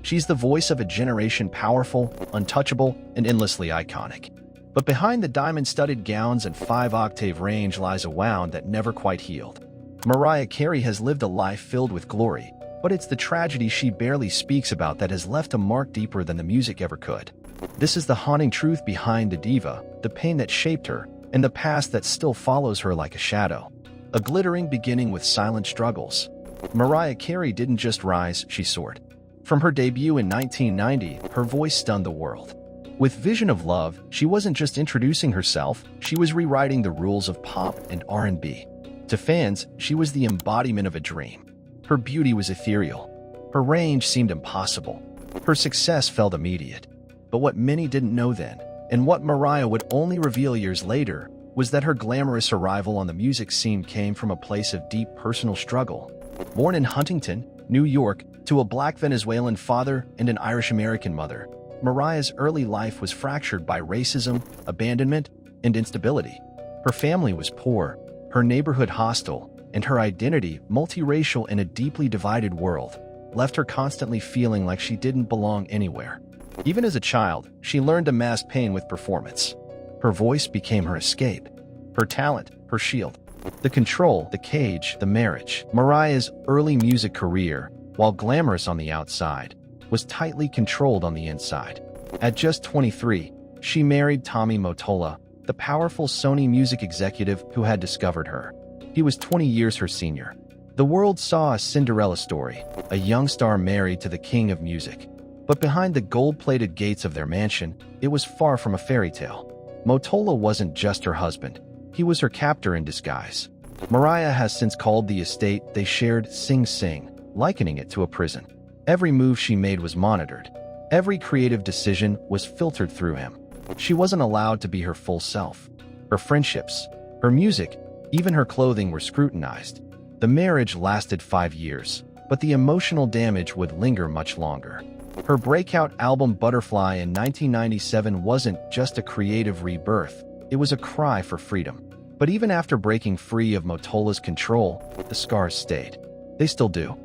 She's the voice of a generation, powerful, untouchable, and endlessly iconic. But behind the diamond-studded gowns and five-octave range lies a wound that never quite healed. Mariah Carey has lived a life filled with glory, but it's the tragedy she barely speaks about that has left a mark deeper than the music ever could. This is the haunting truth behind the diva, the pain that shaped her, and the past that still follows her like a shadow. A glittering beginning with silent struggles. Mariah Carey didn't just rise, she soared. From her debut in 1990, her voice stunned the world. With Vision of Love, she wasn't just introducing herself, she was rewriting the rules of pop and R&B. To fans, she was the embodiment of a dream. Her beauty was ethereal. Her range seemed impossible. Her success felt immediate. But what many didn't know then, and what Mariah would only reveal years later, was that her glamorous arrival on the music scene came from a place of deep personal struggle. Born in Huntington, New York, to a Black Venezuelan father and an Irish-American mother, Mariah's early life was fractured by racism, abandonment, and instability. Her family was poor, her neighborhood hostile, and her identity, multiracial in a deeply divided world, left her constantly feeling like she didn't belong anywhere. Even as a child, she learned to mask pain with performance. Her voice became her escape, her talent, her shield. The control, the cage, the marriage. Mariah's early music career, while glamorous on the outside, was tightly controlled on the inside. At just 23, she married Tommy Mottola, the powerful Sony music executive who had discovered her. He was 20 years her senior. The world saw a Cinderella story, a young star married to the king of music. But behind the gold-plated gates of their mansion, it was far from a fairy tale. Mottola wasn't just her husband. He was her captor in disguise. Mariah has since called the estate they shared Sing Sing, likening it to a prison. Every move she made was monitored. Every creative decision was filtered through him. She wasn't allowed to be her full self. Her friendships, her music, even her clothing were scrutinized. The marriage lasted 5 years, but the emotional damage would linger much longer. Her breakout album Butterfly in 1997 wasn't just a creative rebirth, it was a cry for freedom. But even after breaking free of Mottola's control, the scars stayed. They still do.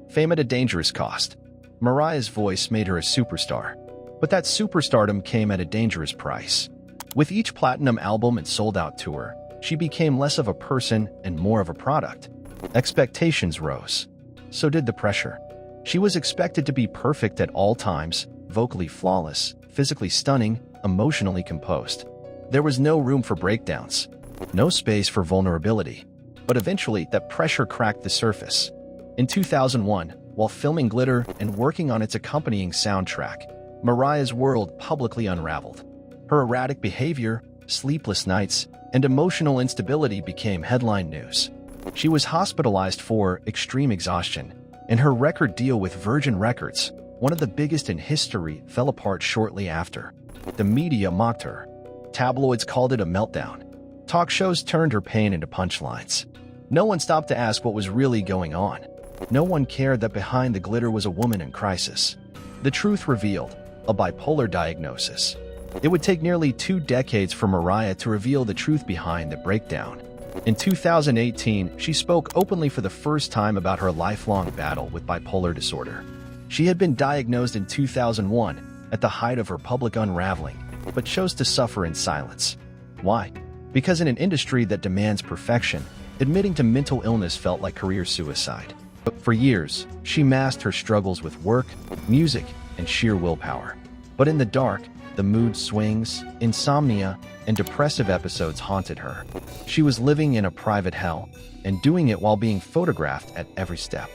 Fame at a dangerous cost. Mariah's voice made her a superstar. But that superstardom came at a dangerous price. With each platinum album and sold-out tour, she became less of a person and more of a product. Expectations rose. So did the pressure. She was expected to be perfect at all times, vocally flawless, physically stunning, emotionally composed. There was no room for breakdowns, no space for vulnerability. But eventually, that pressure cracked the surface. In 2001, while filming Glitter and working on its accompanying soundtrack, Mariah's world publicly unraveled. Her erratic behavior, sleepless nights, and emotional instability became headline news. She was hospitalized for extreme exhaustion, and her record deal with Virgin Records, one of the biggest in history, fell apart shortly after. The media mocked her. Tabloids called it a meltdown. Talk shows turned her pain into punchlines. No one stopped to ask what was really going on. No one cared that behind the glitter was a woman in crisis. The truth revealed, a bipolar diagnosis. It would take nearly 2 decades for Mariah to reveal the truth behind the breakdown. In 2018, she spoke openly for the first time about her lifelong battle with bipolar disorder. She had been diagnosed in 2001, at the height of her public unraveling, but chose to suffer in silence. Why? Because in an industry that demands perfection, admitting to mental illness felt like career suicide. But for years, she masked her struggles with work, music, and sheer willpower. But in the dark, the mood swings, insomnia, and depressive episodes haunted her. She was living in a private hell, and doing it while being photographed at every step.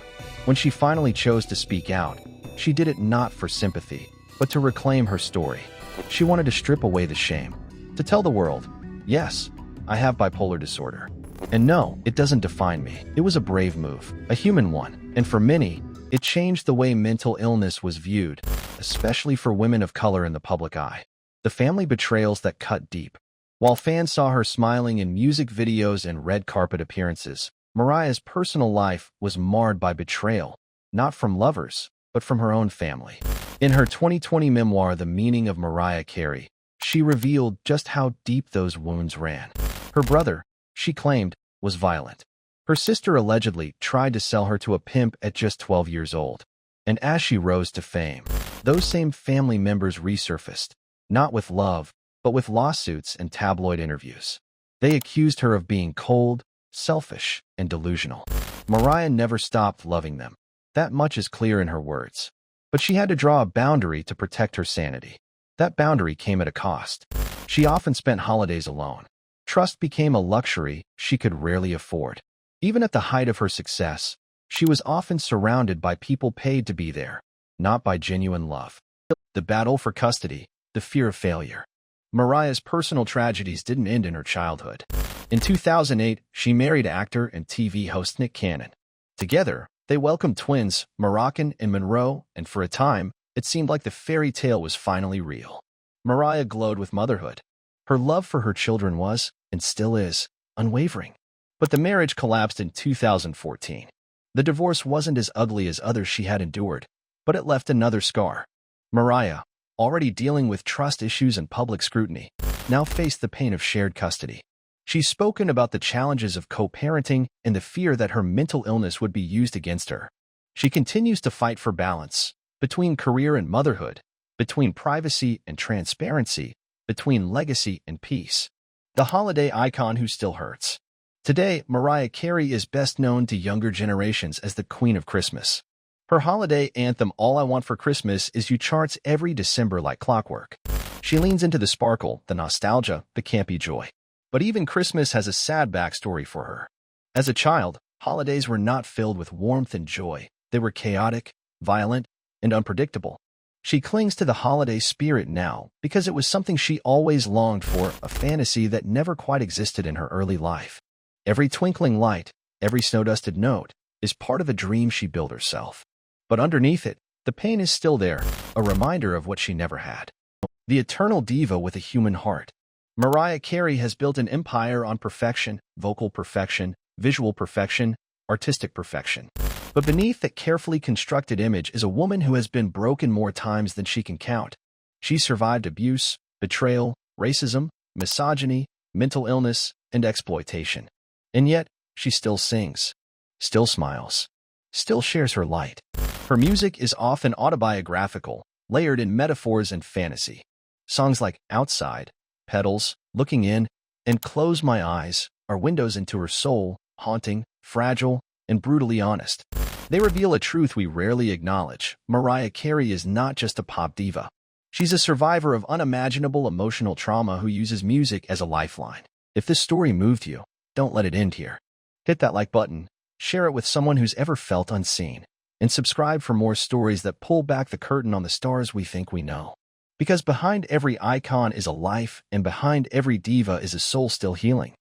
When she finally chose to speak out, she did it not for sympathy, but to reclaim her story. She wanted to strip away the shame, to tell the world, yes, I have bipolar disorder. And no, it doesn't define me. It was a brave move, a human one, and for many, it changed the way mental illness was viewed, especially for women of color in the public eye. The family betrayals that cut deep. While fans saw her smiling in music videos and red carpet appearances, Mariah's personal life was marred by betrayal, not from lovers, but from her own family. In her 2020 memoir, The Meaning of Mariah Carey, she revealed just how deep those wounds ran. Her brother, she claimed, was violent. Her sister allegedly tried to sell her to a pimp at just 12 years old. And as she rose to fame, Those same family members resurfaced, not with love, but with lawsuits and tabloid interviews. They accused her of being cold, selfish, and delusional. Mariah never stopped loving them. That much is clear in her words. But she had to draw a boundary to protect her sanity. That boundary came at a cost. She often spent holidays alone. Trust became a luxury she could rarely afford. Even at the height of her success, she was often surrounded by people paid to be there, not by genuine love. The battle for custody, the fear of failure. Mariah's personal tragedies didn't end in her childhood. In 2008, she married actor and TV host Nick Cannon. Together, they welcomed twins, Moroccan and Monroe, and for a time, it seemed like the fairy tale was finally real. Mariah glowed with motherhood. Her love for her children was, and still is, unwavering. But the marriage collapsed in 2014. The divorce wasn't as ugly as others she had endured, but it left another scar. Mariah, already dealing with trust issues and public scrutiny, now faced the pain of shared custody. She's spoken about the challenges of co-parenting and the fear that her mental illness would be used against her. She continues to fight for balance between career and motherhood, between privacy and transparency, between legacy and peace. The holiday icon who still hurts. Today, Mariah Carey is best known to younger generations as the Queen of Christmas. Her holiday anthem, All I Want for Christmas Is You, charts every December like clockwork. She leans into the sparkle, the nostalgia, the campy joy. But even Christmas has a sad backstory for her. As a child, holidays were not filled with warmth and joy. They were chaotic, violent, and unpredictable. She clings to the holiday spirit now because it was something she always longed for, a fantasy that never quite existed in her early life. Every twinkling light, every snow-dusted note, is part of a dream she built herself. But underneath it, the pain is still there, a reminder of what she never had. The eternal diva with a human heart. Mariah Carey has built an empire on perfection, vocal perfection, visual perfection, artistic perfection. But beneath that carefully constructed image is a woman who has been broken more times than she can count. She survived abuse, betrayal, racism, misogyny, mental illness, and exploitation. And yet, she still sings, still smiles, still shares her light. Her music is often autobiographical, layered in metaphors and fantasy. Songs like Outside, Petals, Looking In, and Close My Eyes are windows into her soul, haunting, fragile, and brutally honest. They reveal a truth we rarely acknowledge. Mariah Carey is not just a pop diva. She's a survivor of unimaginable emotional trauma who uses music as a lifeline. If this story moved you, don't let it end here. Hit that like button, share it with someone who's ever felt unseen, and subscribe for more stories that pull back the curtain on the stars we think we know. Because behind every icon is a life, and behind every diva is a soul still healing.